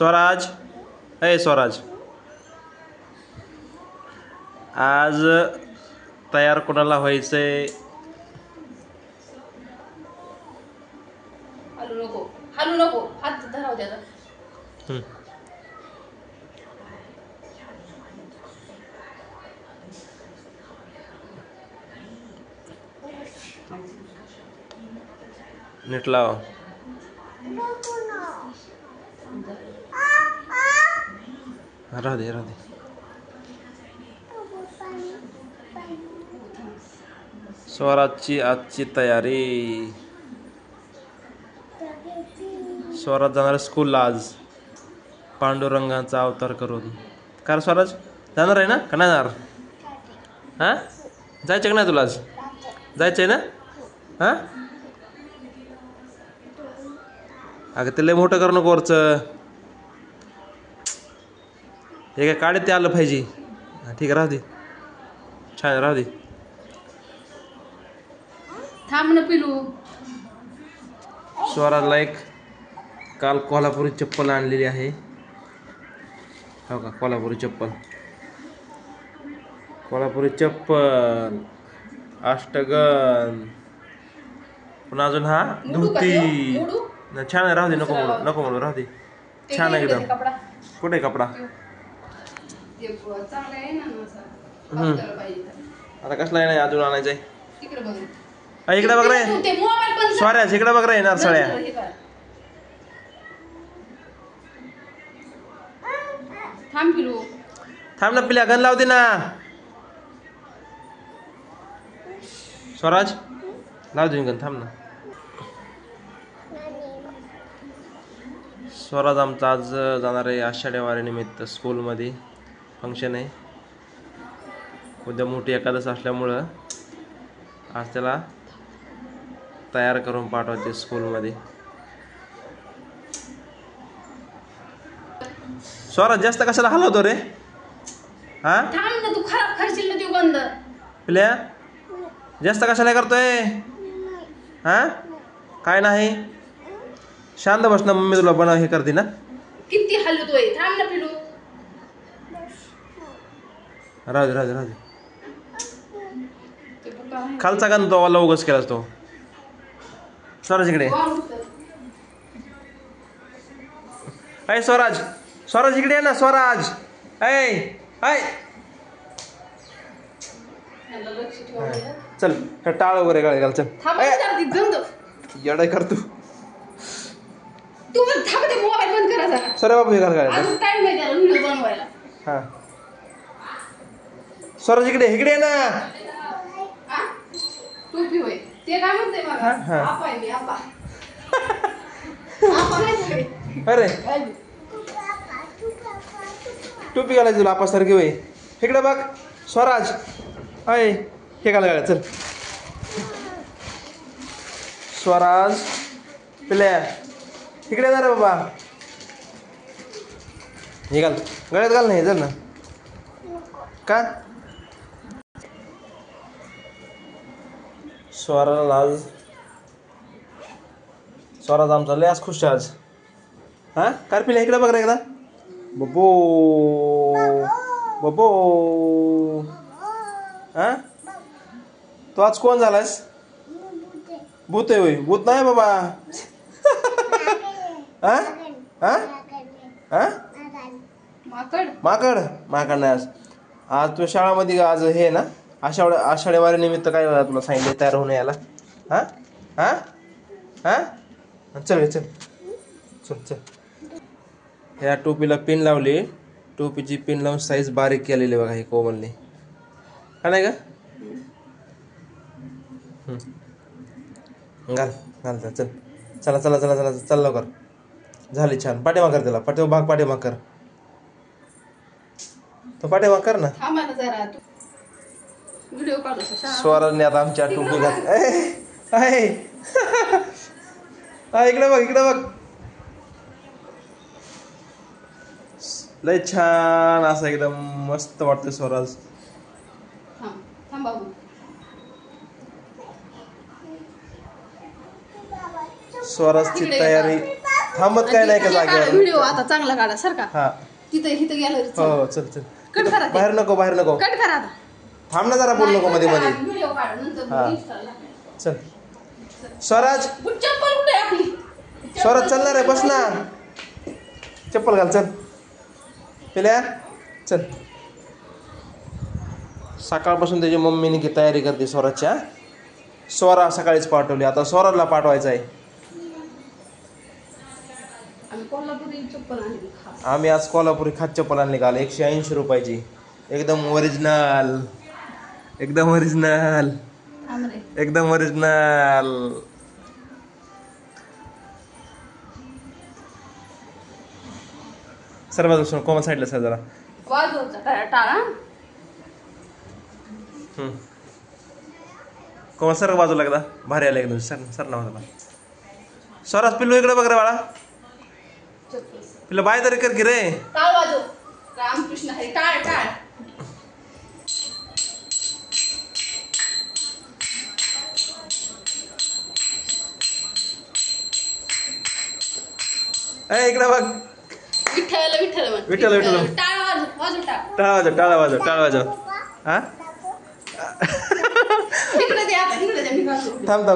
स्वराज, ए स्वराज, आज तयार कोणाला व्हायचंय? हलू नको, हात धराव त्याचा. नीट लाव. राहू दे. स्वराजची आजची तयारी. स्वराज जाणार स्कूलला आज पांडुरंगाचा अवतार करून. कारण स्वराज जाणार आहे ना का नाही जाणार? हां, जायचं का नाही तुला आज? जायचं आहे ना? हां, अगं ते लय मोठं करू नको वरचं. हे काय काढत ते आलं पाहिजे. ठीक आहे, राहू दे. छान राहू दे. थांब ना पिलू. स्वराजला एक काल कोल्हापुरी चप्पल आणलेली आहे. हो का, कोल्हापुरी चप्पल, अष्टगन, पुन्हा अजून हा धोती. छान आहे, राहू दे. नको म्हणू, राहू दे. छान आहे एकदम. कुठे कपडा? आता कसला नाही अजून आणायचंय. इकडे बघ रे स्वराज, इकडे बघ रे येणार सळ्या. थांब ना पिल्या, गन लावते ना. स्वराज लाव दे गन, थांब ना. स्वराज आमचा आज जाणार आहे आषाढी वारीनिमित्त स्कूलमध्ये. फंक्शन आहे उद्या, मोठी एकादश असल्यामुळं आज त्याला तयार करून पाठवायचे स्कूलमध्ये. स्वराज जास्त कशाला हलवतो रे? हा, थांब ना, तू खराब करशील ना ते बंद. पिल्या जास्त कशाला करतोय? हा, काय नाही, शांत बस ना. मम्मी तुला बनव हे करते ना. किती हलतोय, थांब ना पिलू. राहू दे. खालचा का तो वाला उगाच केलास तो. स्वराज इकडे. अय स्वराज इकडे आहे ना. स्वराज, चल टाळ वगैरे गाडी घाल. चल येडाय कर तू. मोबाईल बंद करा. सर बाबू हे घाल गाडी. टाइम नाही त्याला व्हिडिओ बनवायला. हा, स्वराज इकडे ना. टोपी होय, ते काय म्हणते मला? आपा आहे मी, आपा. अरे टोपी घालायची तुला आपासारखी होय. इकडे बघ स्वराज. हे घाल गाड्या. चल स्वराज, पिल्या इकडे जा रे बाबा. हे घाल गळ्यात, घाल नाही. चल ना. का स्वराज आमचा लय आज खुश आज. हा, काय पिल्या इकडे बघ रे एकदा. बबो. हा, तू आज कोण झालास? भूत आहे होय? भूत नाही बाबा. माकड नाही. आज तू शाळामध्ये आज हे ना आषाढी वारी निमित्त काय तुला सांगितलं तयार होऊन यायला? चल. ह्या टोपीला पिन लावली. टोपीची पिन लावून साईज बारीक केलेली बघा हे कोमलने. हा नाही का? घाल चल. चला लवकर. झाली छान. पाठीमाग कर त्याला. पाठीमाग कर. तो पाठीमाग कर ना. स्वराजने आता आमच्या टोपी घातली. इकडे बघ. लय छान असं एकदम मस्त वाटतं स्वराज. स्वराजची तयारी थांबत काय नाही का जागेवर व्हिडिओ आता चांगला काढा सारखा हा तिथं गेलं हो चल चल कट करा ते. बाहेर नको कट करा आता थांब ना जरा बोल नको मध्ये मध्ये व्हिडिओ काढा नंतर हा. इंस्टाला. चल स्वराज बुट चप्पल कुठे आहे आपली स्वराज चलणार आहे बस ना चप्पल घाल चल पिल्या चल सकाळपासून त्याची मम्मीने की तयारी करते स्वराजच्या स्वरा सकाळीच पाठवली आता स्वराजला पाठवायचं आहे आम्ही कोल्हापुरी चप्पल आणली खास. आम्ही आज कोल्हापुरी खास चप्पल आणली काल 180 रुपयाची एकदम ओरिजिनल एकदम ओरिजिनल थांब रे. एकदम ओरिजिनल सर्वात कोमल साईडला सर जरा वाजवचा टाळा कोमल सर बाजूला एकदा भारी आला एकदम सर सर ना बाजूला स्वराज पिल्लू इकडे बघ रे बाळा पिल्लू बाय तरी कर की रे टाळ वाजव रामकृष्ण हरी टाळ टाळ ए इकडे बघ विठ्ठल विठ्ठल म्हण. विठ्ठल, विठ्ठल. टाळ वाजव वाजव टाळ टाळा वाजव हा इकडे दे आता इकडे दे मी वाजवते. थांब